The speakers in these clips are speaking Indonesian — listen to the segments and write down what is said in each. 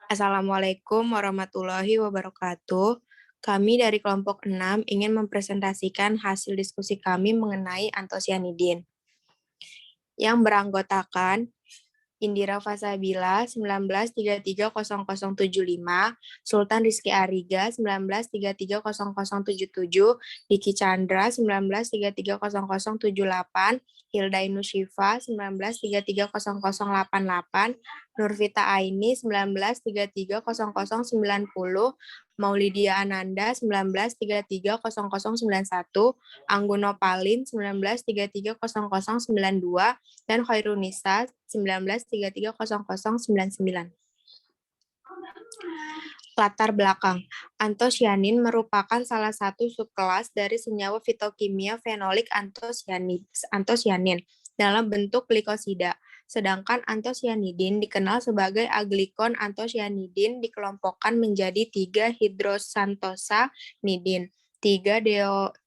Assalamualaikum warahmatullahi wabarakatuh. Kami dari kelompok 6 ingin mempresentasikan hasil diskusi kami mengenai antosianidin yang beranggotakan Indira Fasabila 19330075, Sultan Rizky Ariga 19330077, Diki Chandra 19330078, Hilda Inushifa 19330088, Nurvita Aini 19330090, Maulidia Ananda 19330091, Anggono Palin 19330092, dan Khairunisa 19330099. Latar belakang. Antosianin merupakan salah satu subkelas dari senyawa fitokimia fenolik antosianin dalam bentuk glikosida. Sedangkan antosianidin dikenal sebagai aglikon antosianidin dikelompokkan menjadi 3 hidrosantosanidin, 3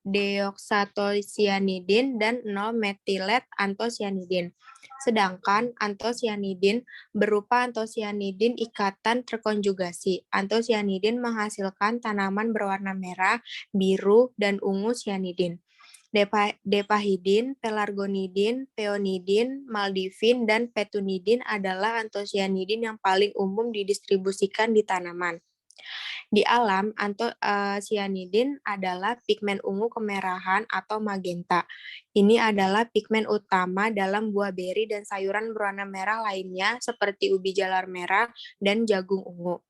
deoksatosianidin, dan 0 metilet antosianidin. Sedangkan antosianidin berupa antosianidin ikatan terkonjugasi. Antosianidin menghasilkan tanaman berwarna merah, biru, dan ungu sianidin. Depahidin, pelargonidin, peonidin, maldivin, dan petunidin adalah antosianidin yang paling umum didistribusikan di tanaman. Di alam, antosianidin adalah pigmen ungu kemerahan atau magenta. Ini adalah pigmen utama dalam buah beri dan sayuran berwarna merah lainnya seperti ubi jalar merah dan jagung ungu.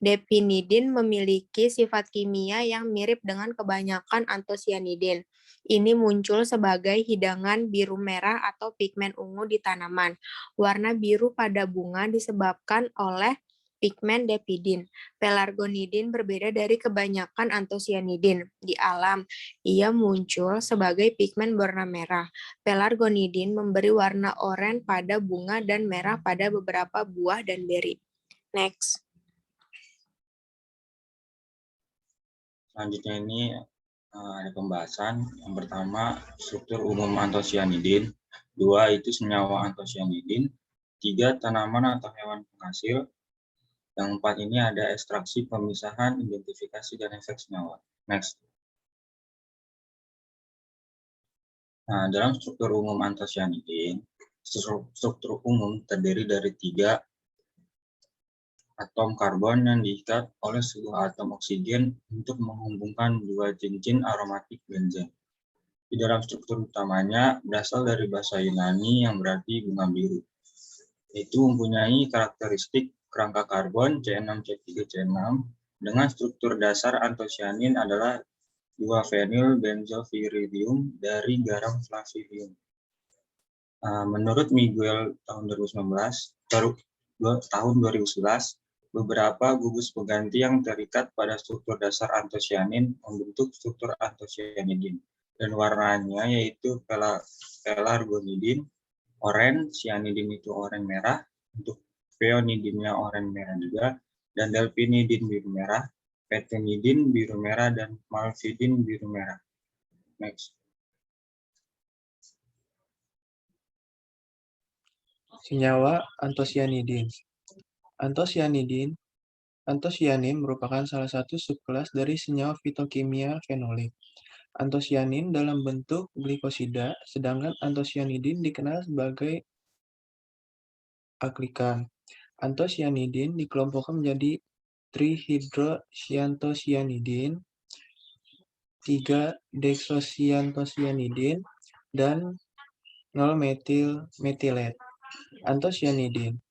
Depinidin memiliki sifat kimia yang mirip dengan kebanyakan antosianidin. Ini muncul sebagai hidangan biru merah atau pigmen ungu di tanaman. Warna biru pada bunga disebabkan oleh pigmen depidin. Pelargonidin berbeda dari kebanyakan antosianidin. Di alam, ia muncul sebagai pigmen berwarna merah. Pelargonidin memberi warna oranye pada bunga dan merah pada beberapa buah dan beri. Next. Selanjutnya ini ada pembahasan. Yang pertama, struktur umum antosianidin. 2, itu senyawa antosianidin. 3, tanaman atau hewan penghasil. Yang 4 ini ada ekstraksi, pemisahan, identifikasi, dan efek senyawa. Next. Nah, dalam struktur umum antosianidin, struktur umum terdiri dari 3 atom karbon yang diikat oleh sebuah atom oksigen untuk menghubungkan 2 cincin aromatik benzen. Di dalam struktur utamanya berasal dari bahasa Yunani yang berarti bunga biru. Itu mempunyai karakteristik kerangka karbon C6C3C6 dengan struktur dasar antosianin adalah 2-fenyl benzopyridium dari garam flavidium. Menurut Miguel tahun 2011, beberapa gugus pengganti yang terikat pada struktur dasar antosianin membentuk struktur antosianidin. Dan warnanya yaitu pelargonidin, oranye, cyanidin itu oranye merah, untuk peonidinnya oranye merah juga, dan delphinidin biru merah, petunidin biru merah, dan malvidin biru merah. Next. Senyawa antosianidin. Antosianin merupakan salah satu subkelas dari senyawa fitokimia fenolik. Antosianin dalam bentuk glikosida, sedangkan antosianidin dikenal sebagai aglykan. Antosianidin dikelompokkan menjadi trihidroxyantosianidin, 3 deksosiantosianidin, dan 0 metilet antosianidin.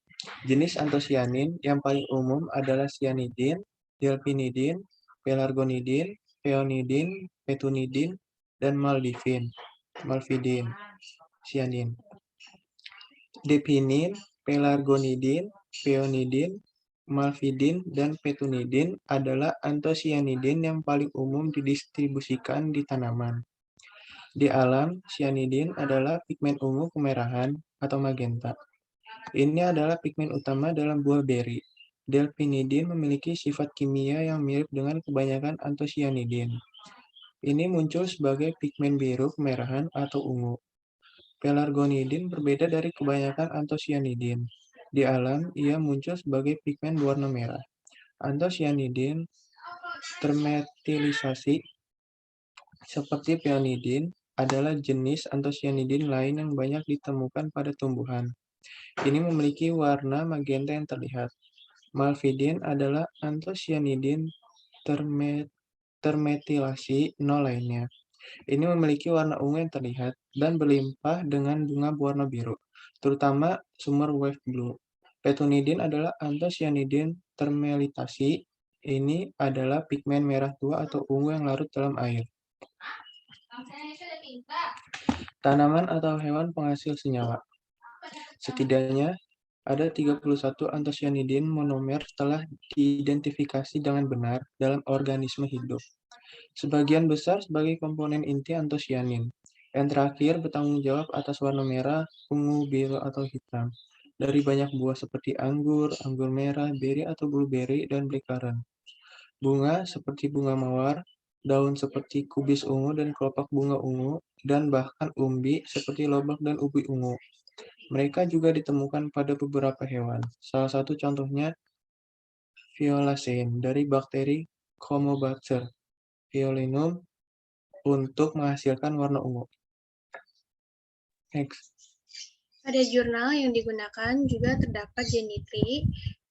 Jenis antosianin yang paling umum adalah cyanidin, delphinidin, pelargonidin, peonidin, petunidin, dan malvidin, cyanin. Depinin, pelargonidin, peonidin, malvidin, dan petunidin adalah antosianidin yang paling umum didistribusikan di tanaman. Di alam, cyanidin adalah pigmen ungu kemerahan atau magenta. Ini adalah pigmen utama dalam buah beri. Delphinidin memiliki sifat kimia yang mirip dengan kebanyakan antosianidin. Ini muncul sebagai pigmen biru kemerahan atau ungu. Pelargonidin berbeda dari kebanyakan antosianidin. Di alam, ia muncul sebagai pigmen berwarna merah. Antosianidin termetilisasi seperti peonidin adalah jenis antosianidin lain yang banyak ditemukan pada tumbuhan. Ini memiliki warna magenta yang terlihat. Malvidin adalah antosianidin termetilasi nol lainnya. Ini memiliki warna ungu yang terlihat dan berlimpah dengan bunga berwarna biru, terutama sumber wave blue. Petunidin adalah antosianidin termelitasi. Ini adalah pigmen merah tua atau ungu yang larut dalam air. Tanaman atau hewan penghasil senyawa. Setidaknya ada 31 antosianidin monomer telah diidentifikasi dengan benar dalam organisme hidup. Sebagian besar sebagai komponen inti antosianin. Yang terakhir bertanggung jawab atas warna merah, ungu, biru, atau hitam dari banyak buah seperti anggur, anggur merah, beri atau blueberry, dan blackcurrant. Bunga seperti bunga mawar, daun seperti kubis ungu dan kelopak bunga ungu, dan bahkan umbi seperti lobak dan ubi ungu. Mereka juga ditemukan pada beberapa hewan. Salah satu contohnya violacea dari bakteri Chromobacer violinum untuk menghasilkan warna ungu. Next. Pada jurnal yang digunakan juga terdapat jenitri,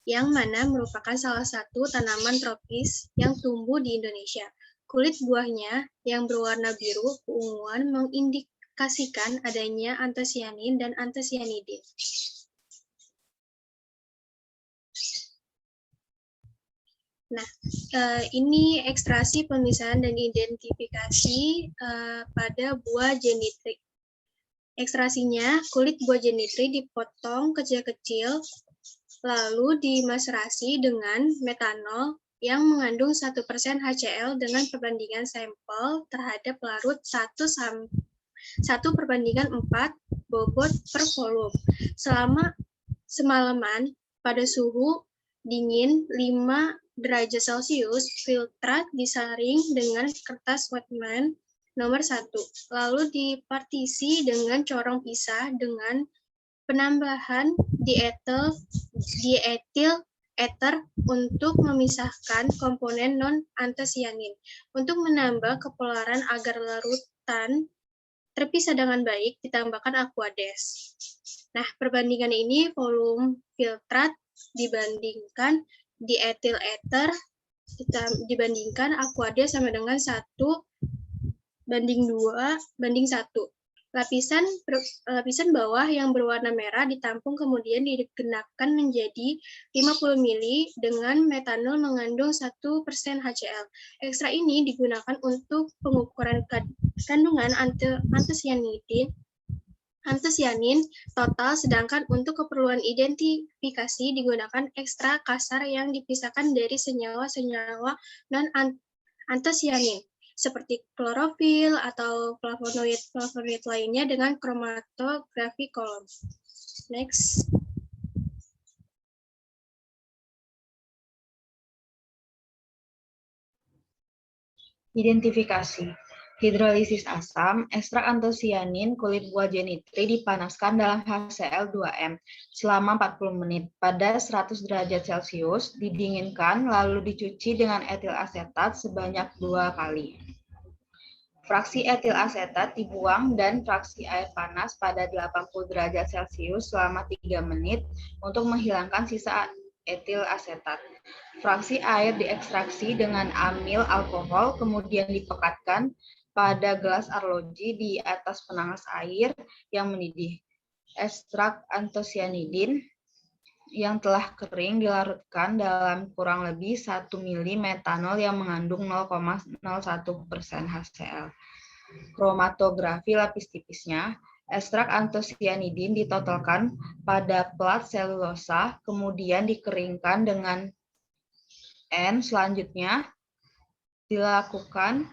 yang mana merupakan salah satu tanaman tropis yang tumbuh di Indonesia. Kulit buahnya yang berwarna biru keunguan mengindikasikan adanya antosianin dan antosianidin. Nah, ini ekstraksi, pemisahan, dan identifikasi pada buah jenitri. Ekstrasinya, kulit buah jenitri dipotong kecil-kecil, lalu dimaserasi dengan metanol yang mengandung 1% HCl dengan perbandingan sampel terhadap larut 1/4 bobot per volume. Selama semalaman pada suhu dingin 5 derajat Celcius, filtrat disaring dengan kertas Wetman nomor 1, lalu dipartisi dengan corong pisah dengan penambahan dietil ether untuk memisahkan komponen non-antosianin. Untuk menambah kepolaran agar larutan terpisah dengan baik, ditambahkan aquades. Nah, perbandingan ini volume filtrat dibandingkan dietil ether dibandingkan aquades sama dengan 1:2:1. Lapisan bawah yang berwarna merah ditampung kemudian digenapkan menjadi 50 ml dengan metanol mengandung 1% HCl. Ekstra ini digunakan untuk pengukuran kandungan antosianin total, sedangkan untuk keperluan identifikasi digunakan ekstra kasar yang dipisahkan dari senyawa-senyawa non-antosianin seperti klorofil atau flavonoid lainnya dengan kromatografi kolom. Next. Identifikasi. Hidrolisis asam, ekstrak antosianin kulit buah jenitri dipanaskan dalam HCl2M selama 40 menit pada 100 derajat Celcius, didinginkan lalu dicuci dengan etil asetat sebanyak 2 kali. Fraksi etil asetat dibuang dan fraksi air panas pada 80 derajat Celcius selama 3 menit untuk menghilangkan sisa etil asetat. Fraksi air diekstraksi dengan amil alkohol, kemudian dipekatkan pada gelas arloji di atas penanas air yang mendidih. Ekstrak antosianidin yang telah kering dilarutkan dalam kurang lebih 1 ml metanol yang mengandung 0,01% HCl. Kromatografi lapis tipisnya, ekstrak antosianidin ditotalkan pada plat selulosa, kemudian dikeringkan dengan N. Selanjutnya, dilakukan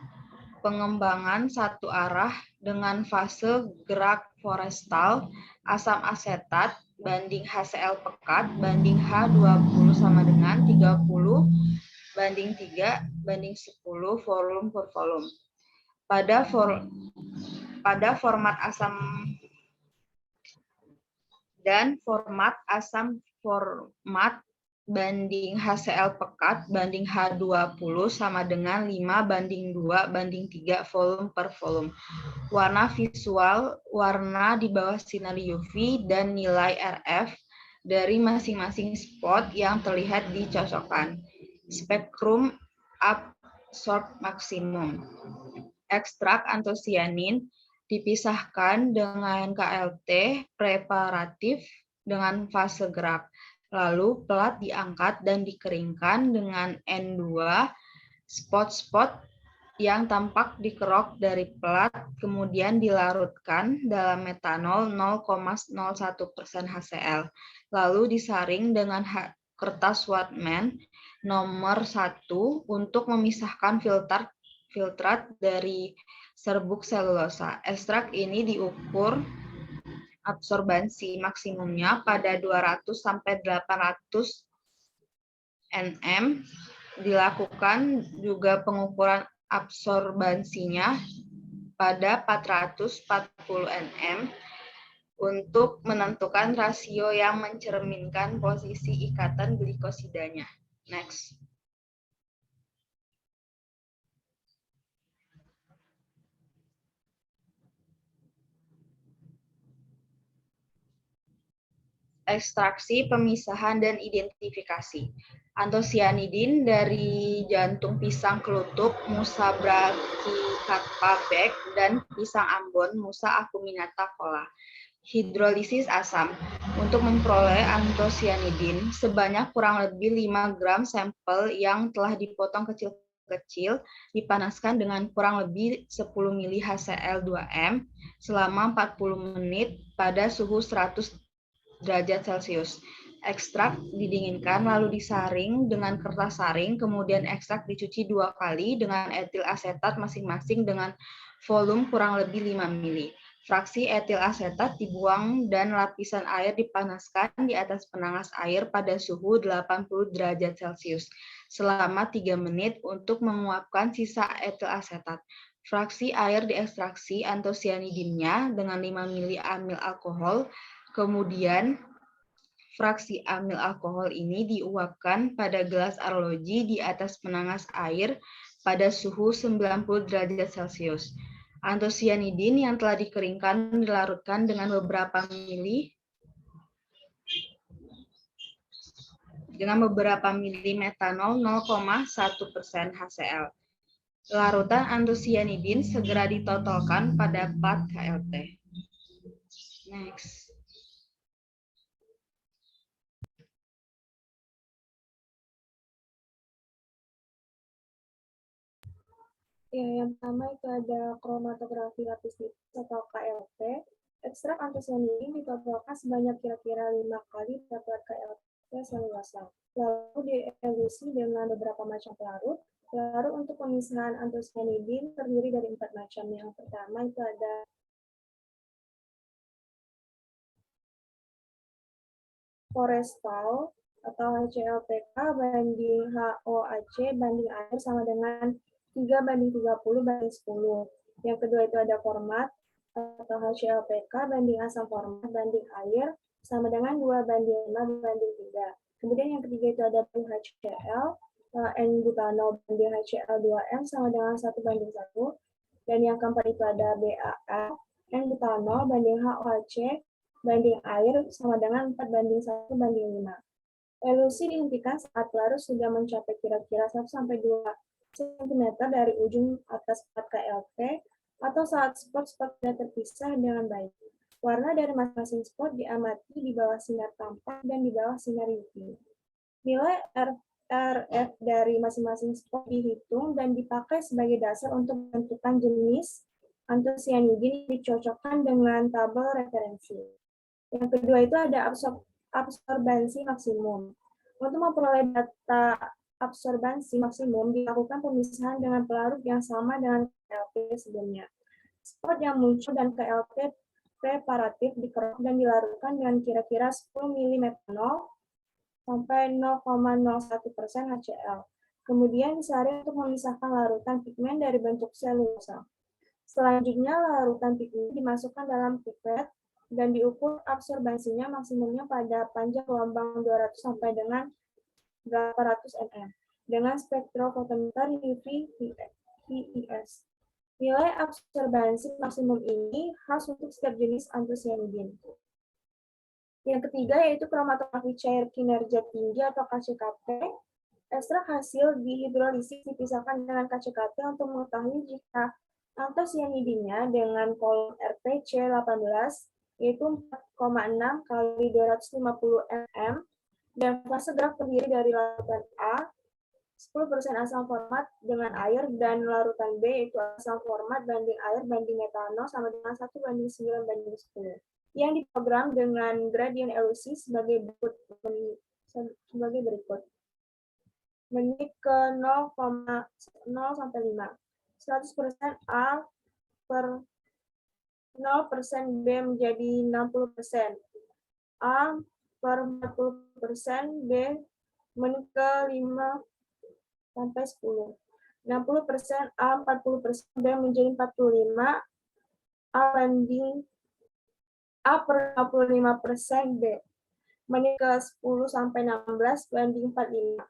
pengembangan satu arah dengan fase gerak forestal, asam asetat banding HCl pekat banding H20 sama dengan 30:3:10 volume per volume. Pada format asam format banding HCl pekat banding H20 sama dengan 5:2:3 volume per volume. Warna visual, warna di bawah sinar UV, dan nilai RF dari masing-masing spot yang terlihat dicocokkan. Spektrum absorb maksimum. Ekstrak antosianin dipisahkan dengan KLT preparatif dengan fase gerak. Lalu pelat diangkat dan dikeringkan dengan N2. Spot-spot yang tampak dikerok dari pelat kemudian dilarutkan dalam metanol 0,01% HCl. Lalu disaring dengan kertas Whatman nomor 1 untuk memisahkan filtrat dari serbuk selulosa. Ekstrak ini diukur absorbansi maksimumnya pada 200 sampai 800 nm. Dilakukan juga pengukuran absorbansinya pada 440 nm untuk menentukan rasio yang mencerminkan posisi ikatan glikosidanya. Next. Ekstraksi, pemisahan, dan identifikasi. Antosianidin dari jantung pisang kelutuk Musa brachycapa Beck dan pisang Ambon Musa acuminata Kola. Hidrolisis asam. Untuk memperoleh antosianidin sebanyak kurang lebih 5 gram sampel yang telah dipotong kecil-kecil dipanaskan dengan kurang lebih 10 mili HCl2M selama 40 menit pada suhu 100 derajat Celcius. Ekstrak didinginkan lalu disaring dengan kertas saring, kemudian ekstrak dicuci 2 kali dengan etil asetat masing-masing dengan volume kurang lebih 5 mili. Fraksi etil asetat dibuang dan lapisan air dipanaskan di atas penanas air pada suhu 80 derajat Celcius selama 3 menit untuk menguapkan sisa etil asetat. Fraksi air diekstraksi antosianidinnya dengan 5 mili amil alkohol. Kemudian, fraksi amil alkohol ini diuapkan pada gelas arloji di atas penanas air pada suhu 90 derajat Celcius. Antosianidin yang telah dikeringkan dilarutkan dengan beberapa mili metanol 0,1% HCl. Larutan antosianidin segera ditotolkan pada plat KLT. Next. Ya, yang pertama itu ada kromatografi lapis nipis atau KLP. Ekstrak antosianidin ditotolkan sebanyak kira-kira 5 kali pada plat KLP selulosa. Lalu dielusi dengan beberapa macam pelarut. Pelarut untuk pemisahan antosianidin terdiri dari 4 macam. Yang pertama itu ada Forrestal atau HClPK banding HOAC banding air sama dengan 3:30:10. Yang kedua itu ada format atau HClPK banding asam format banding air sama dengan 2:5:3. Kemudian yang ketiga itu ada HCl N-butanol banding HCl2M sama dengan 1:1. Dan yang keempat itu ada BAL N-butanol banding HOAC banding air sama dengan 4:1:5. Elusi dihentikan saat pelarut sudah mencapai kira-kira 1-2 cm dari ujung atas plat KLP atau saat spot-spot sudah terpisah dengan baik. Warna dari masing-masing spot diamati di bawah sinar tampak dan di bawah sinar UV. Nilai RF dari masing-masing spot dihitung dan dipakai sebagai dasar untuk menentukan jenis antosianidin dicocokkan dengan tabel referensi. Yang kedua itu ada absorbansi maksimum. Untuk memperoleh data absorbansi maksimum dilakukan pemisahan dengan pelarut yang sama dengan KLP sebelumnya. Spot yang muncul dan KLP preparatif dikerok dan dilarutkan dengan kira-kira 10 mili metanol sampai 0,01% HCl. Kemudian disaring untuk memisahkan larutan pigmen dari bentuk selulosa. Selanjutnya larutan pigmen dimasukkan dalam pipet dan diukur absorbansinya maksimumnya pada panjang gelombang 200 sampai dengan 800 mm dengan spektrofotometer UV VIS. Nilai absorbansi maksimum ini khas untuk setiap jenis antosianidin. Yang ketiga yaitu kromatografi cair kinerja tinggi atau KCKT. Ekstrak hasil dihidrolisis dipisahkan dengan KCKT untuk mengetahui jika antosianidinnya dengan kolom RPC 18 yaitu 4,6 kali 250 mm dan fase gerak terdiri dari larutan A 10% asam format dengan air dan larutan B yaitu asam format banding air banding metanol sama dengan 1:9:10 yang diprogram dengan gradien elusi sebagai berikut. Menit ke 0,0 sampai 5. 100% A per 0% B menjadi 60%. A per 40% B menit ke 5 sampai 10. 60% A, 40% B menjadi 45. A banding A per 55% B. Menit ke 10 sampai 16 banding 45.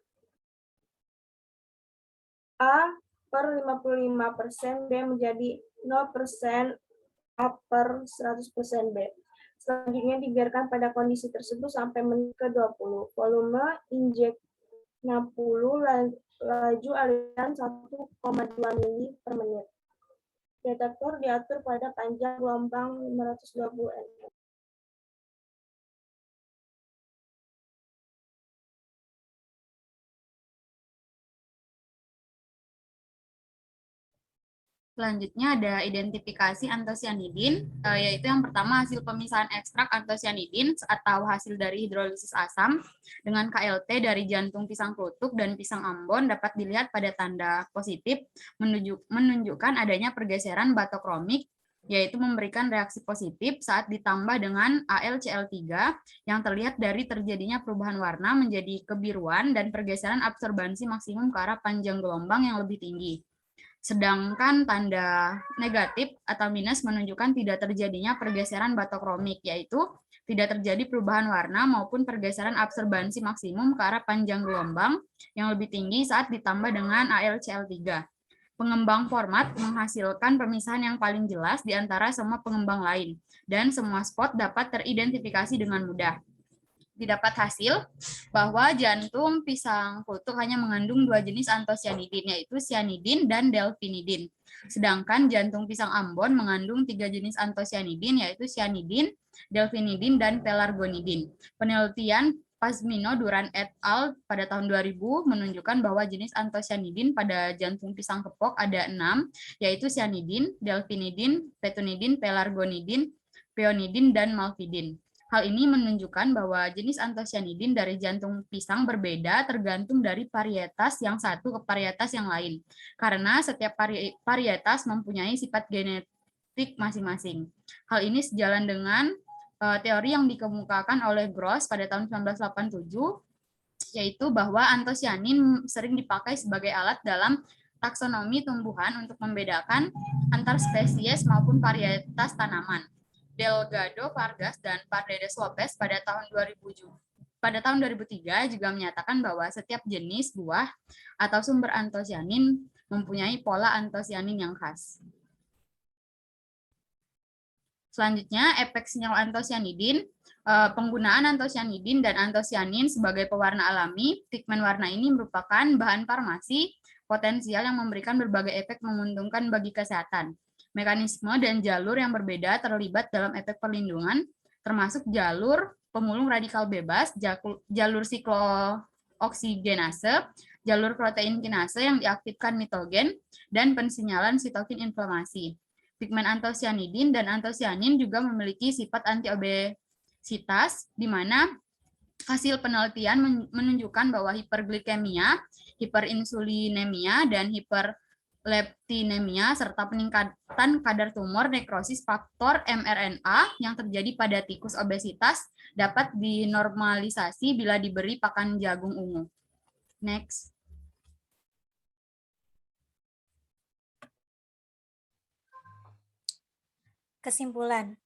A per 55% B menjadi 0% A per 100% B. Selanjutnya dibiarkan pada kondisi tersebut sampai menit ke 20. Volume injek 60, laju aliran 1,2 mili per menit. Detektor diatur pada panjang gelombang 520 mm. Selanjutnya ada identifikasi antosianidin, yaitu yang pertama hasil pemisahan ekstrak antosianidin atau hasil dari hidrolisis asam dengan KLT dari jantung pisang klutuk dan pisang Ambon dapat dilihat pada tanda positif menunjukkan adanya pergeseran batokromik, yaitu memberikan reaksi positif saat ditambah dengan AlCl3 yang terlihat dari terjadinya perubahan warna menjadi kebiruan dan pergeseran absorbansi maksimum ke arah panjang gelombang yang lebih tinggi. Sedangkan tanda negatif atau minus menunjukkan tidak terjadinya pergeseran batokromik, yaitu tidak terjadi perubahan warna maupun pergeseran absorbansi maksimum ke arah panjang gelombang yang lebih tinggi saat ditambah dengan AlCl3. Pengembang format menghasilkan pemisahan yang paling jelas di antara semua pengembang lain, dan semua spot dapat teridentifikasi dengan mudah. Didapat hasil bahwa jantung pisang klutuk hanya mengandung 2 jenis antosianidin, yaitu cyanidin dan delphinidin. Sedangkan jantung pisang Ambon mengandung 3 jenis antosianidin, yaitu cyanidin, delphinidin, dan pelargonidin. Penelitian Pazmino Duran et al. Pada tahun 2000 menunjukkan bahwa jenis antosianidin pada jantung pisang kepok ada 6, yaitu cyanidin, delphinidin, petunidin, pelargonidin, peonidin, dan malvidin. Hal ini menunjukkan bahwa jenis antosianidin dari jantung pisang berbeda tergantung dari varietas yang satu ke varietas yang lain, karena setiap varietas mempunyai sifat genetik masing-masing. Hal ini sejalan dengan teori yang dikemukakan oleh Gross pada tahun 1987, yaitu bahwa antosianin sering dipakai sebagai alat dalam taksonomi tumbuhan untuk membedakan antar spesies maupun varietas tanaman. Delgado, Vargas, dan Paredes Lopez pada tahun 2003 juga menyatakan bahwa setiap jenis buah atau sumber antosianin mempunyai pola antosianin yang khas. Selanjutnya, efek sinyal antosianidin. Penggunaan antosianidin dan antosianin sebagai pewarna alami, pigmen warna ini merupakan bahan farmasi potensial yang memberikan berbagai efek menguntungkan bagi kesehatan. Mekanisme dan jalur yang berbeda terlibat dalam efek perlindungan, termasuk jalur pemulung radikal bebas, jalur siklooksigenase, jalur protein kinase yang diaktifkan mitogen, dan pensinyalan sitokin inflamasi. Pigmen antosianidin dan antosianin juga memiliki sifat antiobesitas, di mana hasil penelitian menunjukkan bahwa hiperglikemia, hiperinsulinemia, dan hiperleptinemia serta peningkatan kadar tumor nekrosis faktor mRNA yang terjadi pada tikus obesitas dapat dinormalisasi bila diberi pakan jagung ungu. Next. Kesimpulan.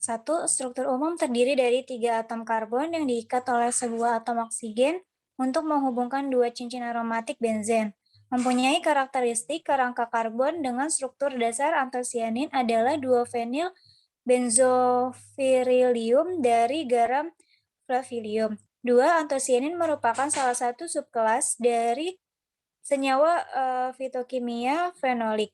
1. Struktur umum terdiri dari 3 atom karbon yang diikat oleh sebuah atom oksigen untuk menghubungkan 2 cincin aromatik benzen. Mempunyai karakteristik kerangka karbon dengan struktur dasar antosianin adalah 2-fenil benzofirilium dari garam flavilium. 2. Antosianin merupakan salah satu subkelas dari senyawa fitokimia fenolik.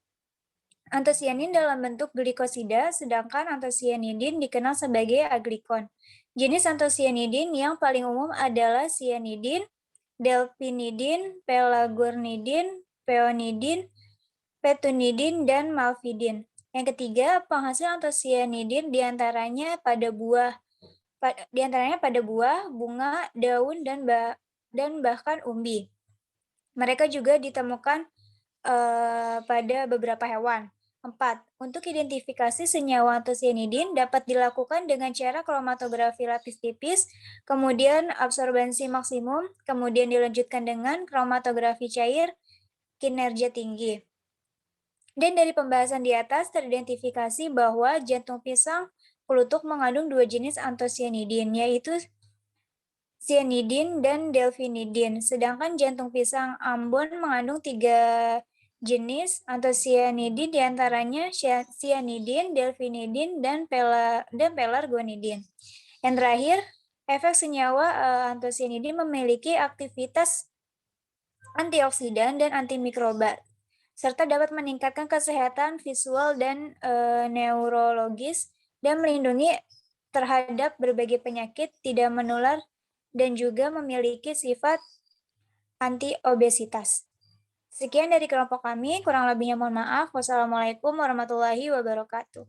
Antosianin dalam bentuk glikosida, sedangkan antosianidin dikenal sebagai aglikon. Jenis antosianidin yang paling umum adalah sianidin, delfinidin, pelagornidin, peonidin, petunidin, dan malvidin. Yang ketiga, penghasil antosianidin diantaranya pada buah, bunga, daun, dan bahkan umbi. Mereka juga ditemukan pada beberapa hewan. 4. Untuk identifikasi senyawa antosianidin dapat dilakukan dengan cara kromatografi lapis tipis, kemudian absorbensi maksimum, kemudian dilanjutkan dengan kromatografi cair kinerja tinggi. Dan dari pembahasan di atas teridentifikasi bahwa jantung pisang kelutuk mengandung 2 jenis antosianidin, yaitu sianidin dan delfinidin, sedangkan jantung pisang Ambon mengandung 3 jenis antosianidin diantaranya sianidin, delfinidin, dan pelargonidin. Yang terakhir, efek senyawa antosianidin memiliki aktivitas antioksidan dan antimikroba, serta dapat meningkatkan kesehatan visual dan neurologis dan melindungi terhadap berbagai penyakit tidak menular dan juga memiliki sifat anti-obesitas. Sekian dari kelompok kami, kurang lebihnya mohon maaf. Wassalamualaikum warahmatullahi wabarakatuh.